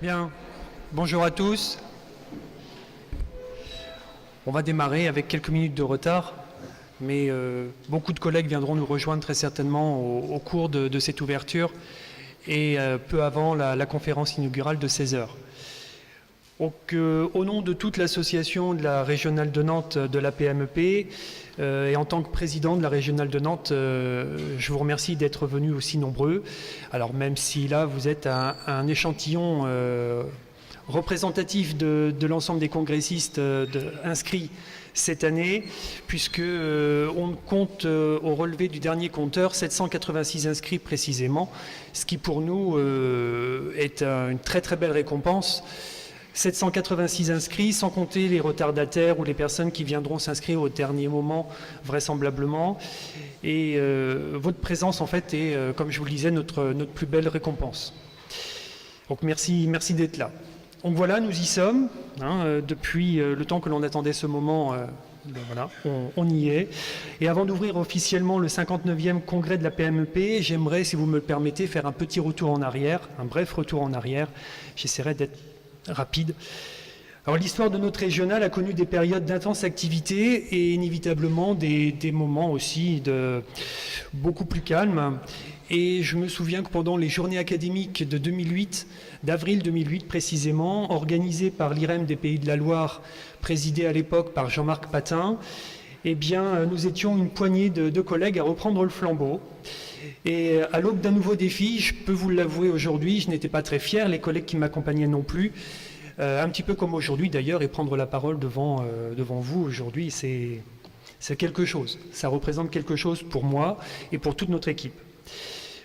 Bien, bonjour à tous. On va démarrer avec quelques minutes de retard, mais beaucoup de collègues viendront nous rejoindre très certainement au cours de cette ouverture et peu avant la conférence inaugurale de 16 heures. Donc, au nom de toute l'association de la régionale de Nantes de la PMEP et en tant que président de la régionale de Nantes, je vous remercie d'être venus aussi nombreux. Alors même si là vous êtes un échantillon représentatif de l'ensemble des congressistes inscrits cette année, puisque on compte au relevé du dernier compteur 786 inscrits précisément, ce qui pour nous est une très très belle récompense. 786 inscrits, sans compter les retardataires ou les personnes qui viendront s'inscrire au dernier moment, vraisemblablement. Et votre présence, en fait, est, comme je vous le disais, notre plus belle récompense. Donc merci d'être là. Donc voilà, nous y sommes. Depuis le temps que l'on attendait ce moment, voilà, on y est. Et avant d'ouvrir officiellement le 59e congrès de la PMEP, j'aimerais, si vous me le permettez, faire un petit retour en arrière, un bref retour en arrière. J'essaierai d'être rapide. Alors l'histoire de notre régional a connu des périodes d'intense activité et inévitablement des moments aussi beaucoup plus calmes. Et je me souviens que pendant les journées académiques de 2008, d'avril 2008 précisément, organisées par l'IREM des Pays de la Loire, présidée à l'époque par Jean-Marc Patin, eh bien, nous étions une poignée de collègues à reprendre le flambeau. Et à l'aube d'un nouveau défi, je peux vous l'avouer aujourd'hui, je n'étais pas très fier, les collègues qui m'accompagnaient non plus, un petit peu comme aujourd'hui d'ailleurs, et prendre la parole devant vous aujourd'hui, c'est quelque chose. Ça représente quelque chose pour moi et pour toute notre équipe.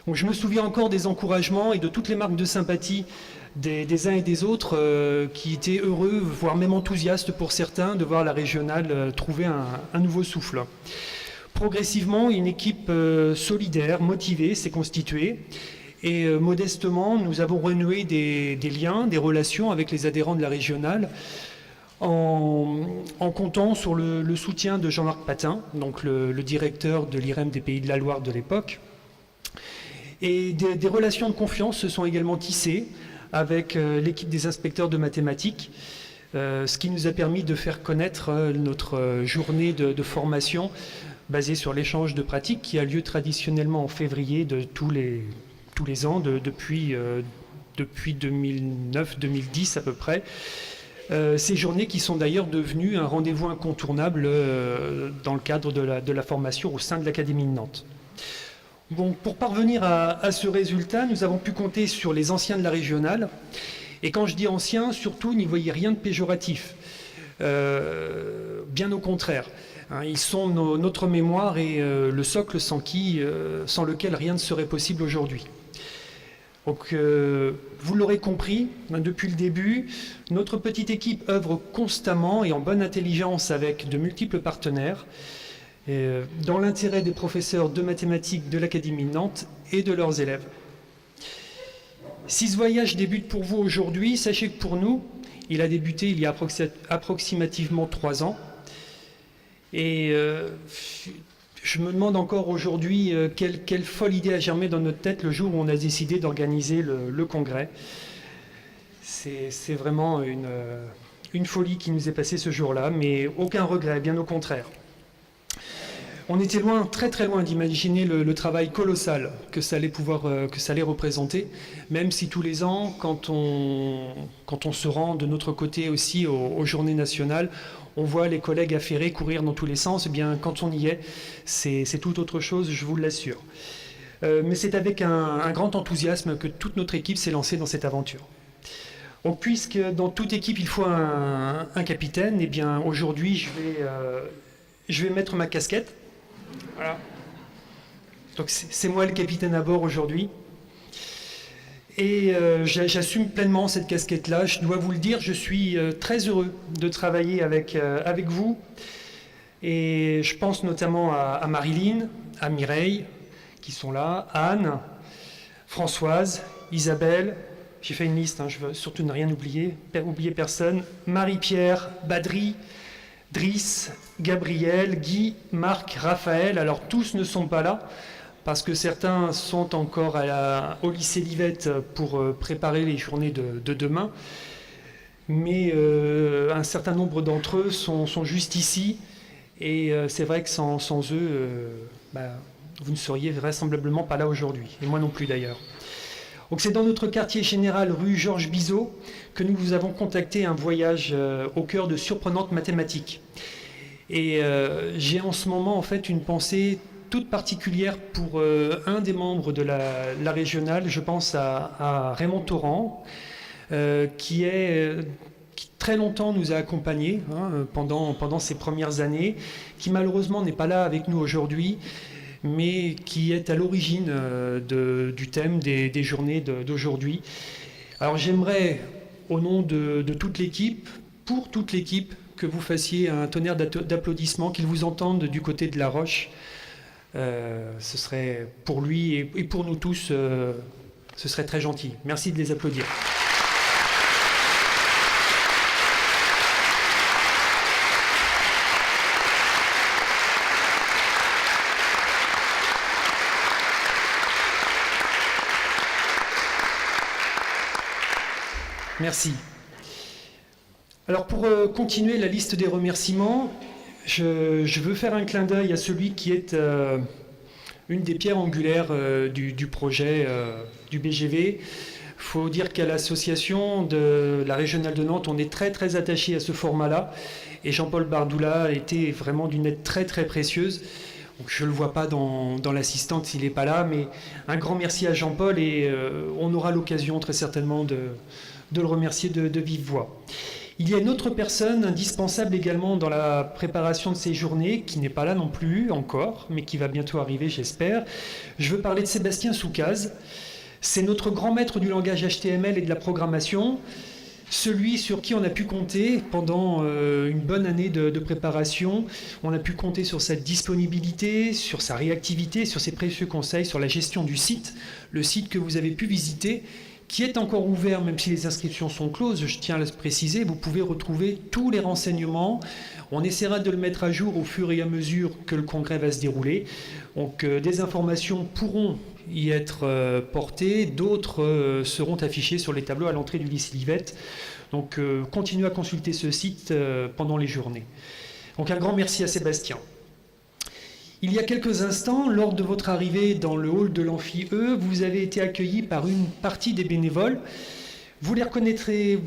Donc, je me souviens encore des encouragements et de toutes les marques de sympathie des uns et des autres qui étaient heureux, voire même enthousiastes pour certains, de voir la régionale trouver un nouveau souffle. Progressivement, une équipe solidaire, motivée, s'est constituée. Et modestement, nous avons renoué des liens, des relations avec les adhérents de la régionale en comptant sur le soutien de Jean-Marc Patin, donc le directeur de l'IREM des Pays de la Loire de l'époque. Et des relations de confiance se sont également tissées avec l'équipe des inspecteurs de mathématiques, ce qui nous a permis de faire connaître notre journée de formation basée sur l'échange de pratiques qui a lieu traditionnellement en février de tous les ans, depuis 2009-2010 à peu près. Ces journées qui sont d'ailleurs devenues un rendez-vous incontournable dans le cadre de la formation au sein de l'Académie de Nantes. Bon, pour parvenir à ce résultat, nous avons pu compter sur les anciens de la régionale. Et quand je dis anciens, surtout, n'y voyez rien de péjoratif. Bien au contraire. Ils sont notre mémoire et le socle sans lequel rien ne serait possible aujourd'hui. Donc, vous l'aurez compris, depuis le début, notre petite équipe œuvre constamment et en bonne intelligence avec de multiples partenaires, dans l'intérêt des professeurs de mathématiques de l'Académie de Nantes et de leurs élèves. Si ce voyage débute pour vous aujourd'hui, sachez que pour nous, il a débuté il y a approximativement 3 ans. Et je me demande encore aujourd'hui quelle folle idée a germé dans notre tête le jour où on a décidé d'organiser le congrès. C'est vraiment une folie qui nous est passée ce jour-là, mais aucun regret, bien au contraire. On était loin, très très loin d'imaginer le travail colossal que ça allait représenter, même si tous les ans, quand on se rend de notre côté aussi aux Journées nationales, on voit les collègues affairés courir dans tous les sens. Eh bien, quand on y est, c'est tout autre chose, je vous l'assure. Mais c'est avec un grand enthousiasme que toute notre équipe s'est lancée dans cette aventure. Donc, puisque dans toute équipe, il faut un capitaine, eh bien, aujourd'hui, je vais mettre ma casquette. Voilà. Donc c'est moi le capitaine à bord aujourd'hui. Et j'assume pleinement cette casquette-là. Je dois vous le dire, je suis très heureux de travailler avec vous. Et je pense notamment à Marilyn, à Mireille, qui sont là, Anne, Françoise, Isabelle, j'ai fait une liste, je veux surtout ne rien oublier personne, Marie-Pierre, Badri, Driss, Gabriel, Guy, Marc, Raphaël. Alors tous ne sont pas là parce que certains sont encore au lycée Livette pour préparer les journées de demain, mais un certain nombre d'entre eux sont juste ici, et c'est vrai que sans eux, vous ne seriez vraisemblablement pas là aujourd'hui, et moi non plus d'ailleurs. Donc c'est dans notre quartier général, rue Georges Bizot, que nous vous avons contacté un voyage au cœur de surprenantes mathématiques. Et j'ai en ce moment en fait une pensée toute particulière pour un des membres de la régionale. Je pense à Raymond Torrent, qui très longtemps nous a accompagnés pendant ces premières années, qui malheureusement n'est pas là avec nous aujourd'hui, mais qui est à l'origine du thème des journées d'aujourd'hui. Alors j'aimerais, au nom de toute l'équipe, pour toute l'équipe, que vous fassiez un tonnerre d'applaudissements, qu'ils vous entendent du côté de La Roche. Ce serait pour lui et pour nous tous, ce serait très gentil. Merci de les applaudir. Merci. Alors pour continuer la liste des remerciements, je veux faire un clin d'œil à celui qui est une des pierres angulaires du projet du BGV. Il faut dire qu'à l'association de la régionale de Nantes, on est très très attaché à ce format-là. Et Jean-Paul Bardoula a été vraiment d'une aide très très précieuse. Donc, je ne le vois pas dans l'assistante s'il n'est pas là, mais un grand merci à Jean-Paul et on aura l'occasion très certainement de le remercier de vive voix. Il y a une autre personne indispensable également dans la préparation de ces journées, qui n'est pas là non plus encore, mais qui va bientôt arriver, j'espère. Je veux parler de Sébastien Soukaz. C'est notre grand maître du langage HTML et de la programmation, celui sur qui on a pu compter pendant une bonne année de préparation. On a pu compter sur sa disponibilité, sur sa réactivité, sur ses précieux conseils, sur la gestion du site, le site que vous avez pu visiter, qui est encore ouvert, même si les inscriptions sont closes, je tiens à le préciser, vous pouvez retrouver tous les renseignements. On essaiera de le mettre à jour au fur et à mesure que le congrès va se dérouler. Donc des informations pourront y être portées, d'autres seront affichées sur les tableaux à l'entrée du lycée Livette. Donc continuez à consulter ce site pendant les journées. Donc un grand merci à Sébastien. Il y a quelques instants, lors de votre arrivée dans le hall de l'Amphi E, vous avez été accueillis par une partie des bénévoles. Vous les reconnaîtrez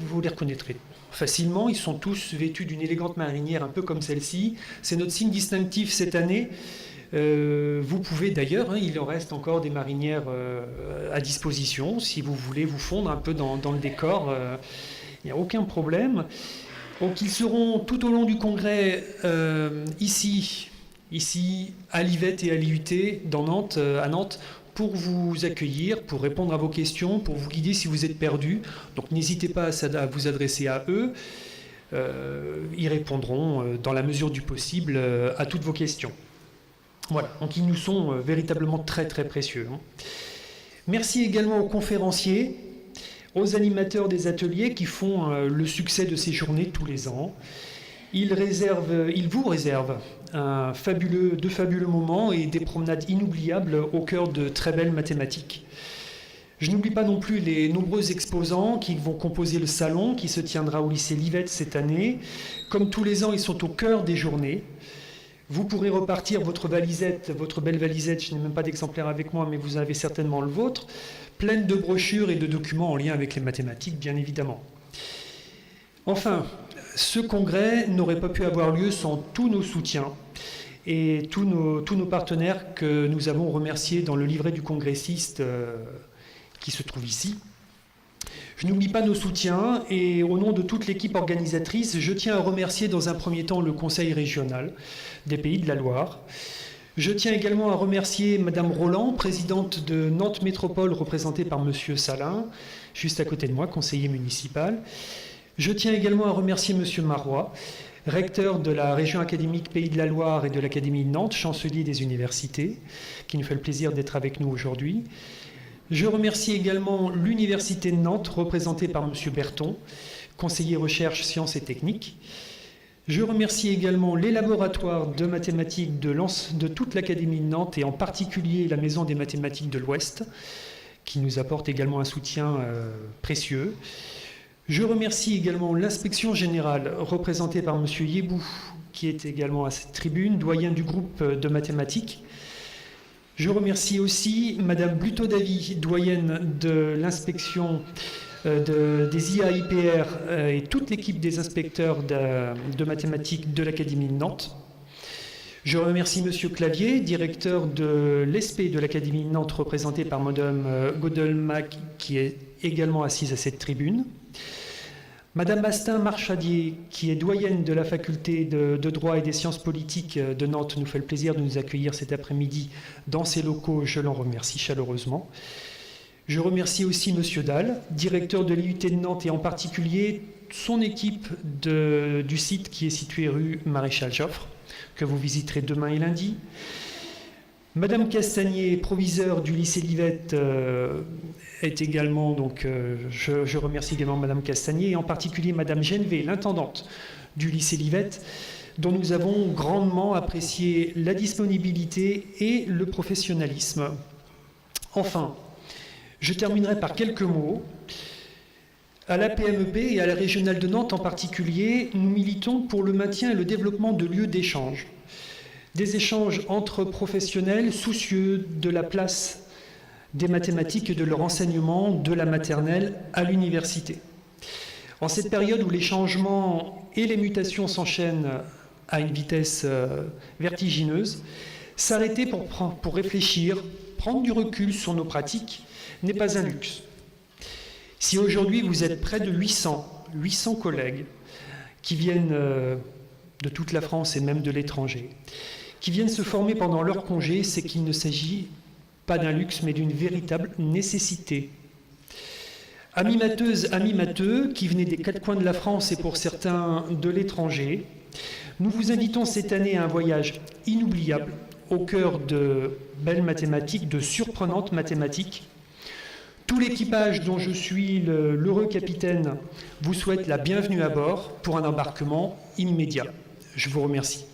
facilement, ils sont tous vêtus d'une élégante marinière un peu comme celle-ci. C'est notre signe distinctif cette année. Vous pouvez d'ailleurs, il en reste encore des marinières à disposition, si vous voulez vous fondre un peu dans le décor, il n'y a aucun problème. Donc ils seront tout au long du congrès ici à Livette et à l'IUT à Nantes, pour vous accueillir, pour répondre à vos questions, pour vous guider si vous êtes perdu. Donc n'hésitez pas à vous adresser à eux. Ils répondront dans la mesure du possible à toutes vos questions. Voilà, donc ils nous sont véritablement très très précieux. Merci également aux conférenciers, aux animateurs des ateliers qui font le succès de ces journées tous les ans. Ils vous réservent de fabuleux moments et des promenades inoubliables au cœur de très belles mathématiques. Je n'oublie pas non plus les nombreux exposants qui vont composer le salon qui se tiendra au lycée Livette cette année. Comme tous les ans, ils sont au cœur des journées. Vous pourrez repartir votre valisette, votre belle valisette, je n'ai même pas d'exemplaire avec moi, mais vous avez certainement le vôtre, pleine de brochures et de documents en lien avec les mathématiques, bien évidemment. Enfin, ce congrès n'aurait pas pu avoir lieu sans tous nos soutiens et tous nos partenaires que nous avons remerciés dans le livret du congressiste qui se trouve ici. Je n'oublie pas nos soutiens et au nom de toute l'équipe organisatrice, je tiens à remercier dans un premier temps le Conseil régional des Pays de la Loire. Je tiens également à remercier Madame Roland, présidente de Nantes Métropole, représentée par Monsieur Salin, juste à côté de moi, conseiller municipal. Je tiens également à remercier Monsieur Marois, recteur de la région académique Pays de la Loire et de l'Académie de Nantes, chancelier des universités, qui nous fait le plaisir d'être avec nous aujourd'hui. Je remercie également l'Université de Nantes, représentée par Monsieur Berton, conseiller recherche, sciences et techniques. Je remercie également les laboratoires de mathématiques de toute l'Académie de Nantes et en particulier la Maison des mathématiques de l'Ouest qui nous apporte également un soutien précieux. Je remercie également l'inspection générale représentée par M. Yébou qui est également à cette tribune, doyen du groupe de mathématiques. Je remercie aussi Mme Bluto-Davy, doyenne de l'inspection des IAIPR et toute l'équipe des inspecteurs de mathématiques de l'Académie de Nantes. Je remercie M. Clavier, directeur de l'ESP de l'Académie de Nantes, représenté par Mme Godelmack, qui est également assise à cette tribune. Madame Bastin-Marchadier, qui est doyenne de la faculté de droit et des sciences politiques de Nantes, nous fait le plaisir de nous accueillir cet après-midi dans ses locaux. Je l'en remercie chaleureusement. Je remercie aussi M. Dalle, directeur de l'IUT de Nantes et en particulier son équipe du site qui est situé rue Maréchal Joffre, que vous visiterez demain et lundi. Madame Castagnier, proviseure du lycée Livette, est également, donc je remercie également Madame Castagnier et en particulier Madame Genevet, l'intendante du lycée Livette, dont nous avons grandement apprécié la disponibilité et le professionnalisme. Enfin, je terminerai par quelques mots. À la PMEP et à la régionale de Nantes en particulier, nous militons pour le maintien et le développement de lieux d'échange. Des échanges entre professionnels soucieux de la place des mathématiques et de leur enseignement de la maternelle à l'université. En cette période où les changements et les mutations s'enchaînent à une vitesse vertigineuse, s'arrêter pour réfléchir, prendre du recul sur nos pratiques n'est pas un luxe. Si aujourd'hui vous êtes près de 800 collègues qui viennent de toute la France et même de l'étranger, qui viennent se former pendant leur congé, c'est qu'il ne s'agit pas d'un luxe, mais d'une véritable nécessité. Amis matheuses, amis matheux, qui venaient des quatre coins de la France et pour certains de l'étranger, nous vous invitons cette année à un voyage inoubliable au cœur de belles mathématiques, de surprenantes mathématiques. Tout l'équipage dont je suis l'heureux capitaine vous souhaite la bienvenue à bord pour un embarquement immédiat. Je vous remercie.